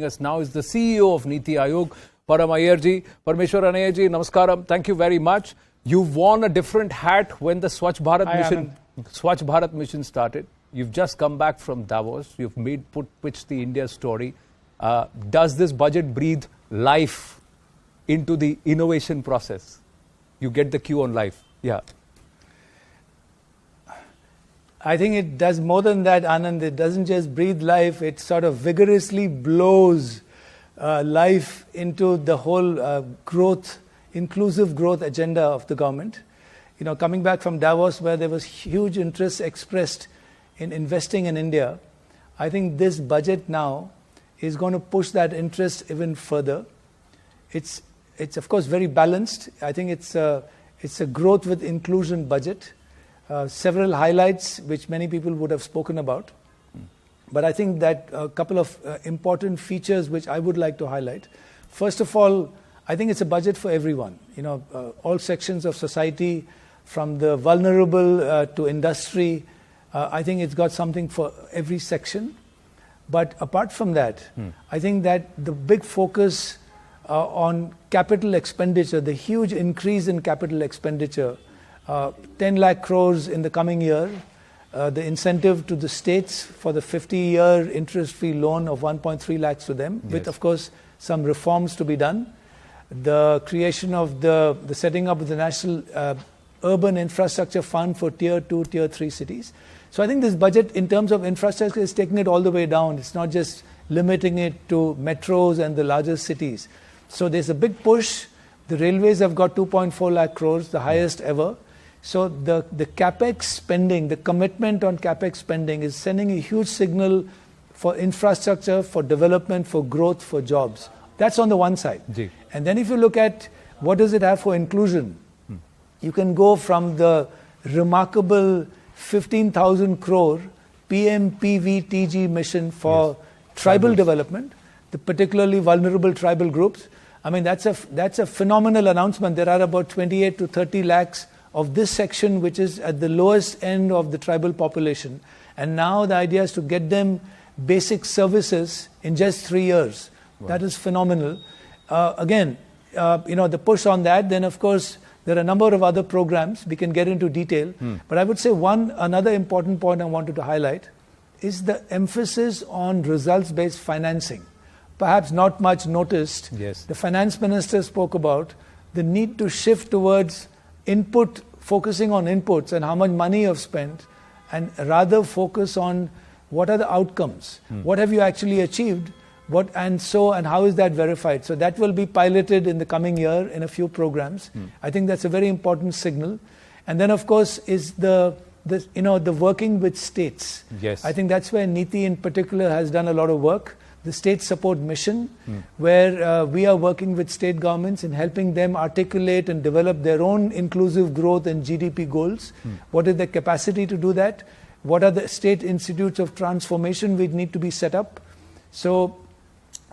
Us now is the CEO of NITI Aayog, Param Iyer ji. Parmeshwaran Iyer ji, namaskaram. Thank you very much. You've worn a different hat when the Swachh Bharat mission started. You've just come back from Davos. You've pitched the India story. Does this budget breathe life into the innovation process? You get the cue on life. Yeah. I think it does more than that, Anand. It doesn't just breathe life, it sort of vigorously blows life into the whole inclusive growth agenda of the government. You know, coming back from Davos, where there was huge interest expressed in investing in India, I think this budget now is going to push that interest even further. It's of course very balanced. I think it's a growth with inclusion budget. Several highlights which many people would have spoken about. But I think that a couple of important features which I would like to highlight. First of all, I think it's a budget for everyone. You know, all sections of society, from the vulnerable to industry. I think it's got something for every section. But apart from that, I think that the big focus on capital expenditure, the huge increase in capital expenditure, 10 lakh crores in the coming year, the incentive to the states for the 50-year interest-free loan of 1.3 lakhs to them, with of course some reforms to be done. The creation of the setting up of the National Urban Infrastructure Fund for Tier 2, Tier 3 cities. So I think this budget in terms of infrastructure is taking it all the way down. It's not just limiting it to metros and the largest cities. So there's a big push. The railways have got 2.4 lakh crores, the highest ever. So the capex spending, the commitment on capex spending is sending a huge signal for infrastructure, for development, for growth, for jobs. That's on the one side. And then if you look at what does it have for inclusion, you can go from the remarkable 15,000 crore PMPVTG mission for tribal development, the particularly vulnerable tribal groups. I mean, that's a phenomenal announcement. There are about 28 to 30 lakhs of this section, which is at the lowest end of the tribal population. And now the idea is to get them basic services in just 3 years. Wow. That is phenomenal. Again, the push on that, then of course, there are a number of other programs. We can get into detail. But I would say another important point I wanted to highlight is the emphasis on results-based financing. Perhaps not much noticed. Yes. The finance minister spoke about the need to shift towards focusing on inputs and how much money you've spent, and rather focus on what are the outcomes, what have you actually achieved, and how is that verified. So that will be piloted in the coming year in a few programs. I think that's a very important signal. And then of course is the working with states. Yes. I think that's where NITI in particular has done a lot of work. The state support mission, where we are working with state governments in helping them articulate and develop their own inclusive growth and GDP goals. What is the capacity to do that? What are the state institutes of transformation which need to be set up? So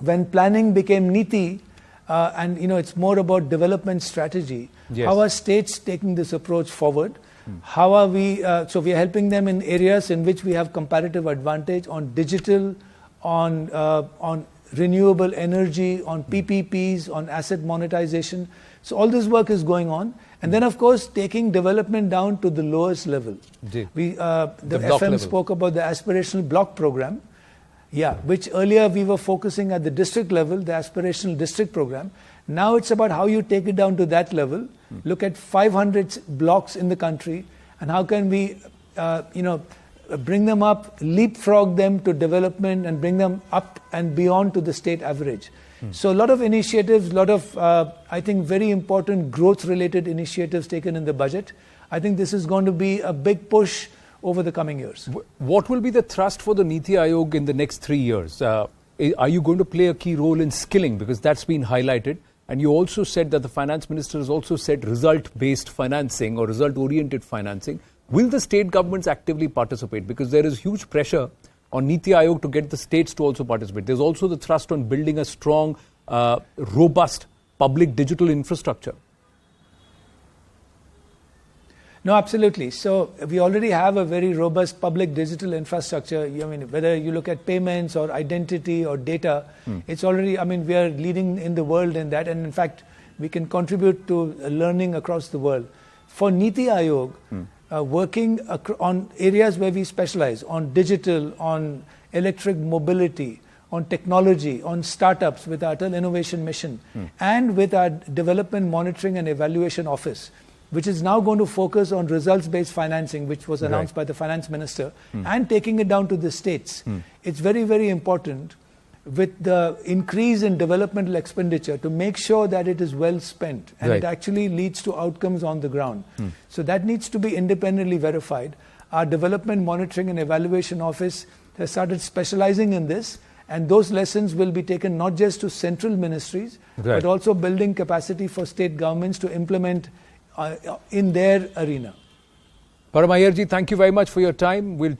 when planning became NITI, and it's more about development strategy, how are states taking this approach forward? How are we, so we are helping them in areas in which we have comparative advantage on digital, on renewable energy, on PPPs, on asset monetization. So all this work is going on. And then of course taking development down to the lowest level. The FM level spoke about the aspirational block program, which earlier we were focusing at the district level, the aspirational district program. Now it's about how you take it down to that level, look at 500 blocks in the country, and how can we bring them up, leapfrog them to development, and bring them up and beyond to the state average. So a lot of initiatives, I think very important growth-related initiatives taken in the budget. I think this is going to be a big push over the coming years. What will be the thrust for the NITI Aayog in the next 3 years? Are you going to play a key role in skilling? Because that's been highlighted. And you also said that the finance minister has also said result-based financing or result-oriented financing. Will the state governments actively participate? Because there is huge pressure on NITI Aayog to get the states to also participate. There's also the thrust on building a strong, robust public digital infrastructure. No, absolutely. So we already have a very robust public digital infrastructure. I mean, whether you look at payments or identity or data, it's already, I mean, we are leading in the world in that. And in fact, we can contribute to learning across the world. For NITI Aayog, working on areas where we specialize, on digital, on electric mobility, on technology, on startups with our Atal Innovation Mission, and with our Development Monitoring and Evaluation Office, which is now going to focus on results-based financing, which was announced by the finance minister, and taking it down to the states. It's very, very important with the increase in developmental expenditure to make sure that it is well spent and it actually leads to outcomes on the ground. So that needs to be independently verified. Our Development Monitoring and Evaluation Office has started specializing in this, and those lessons will be taken not just to central ministries, but also building capacity for state governments to implement in their arena. Param Iyer ji, thank you very much for your time. We'll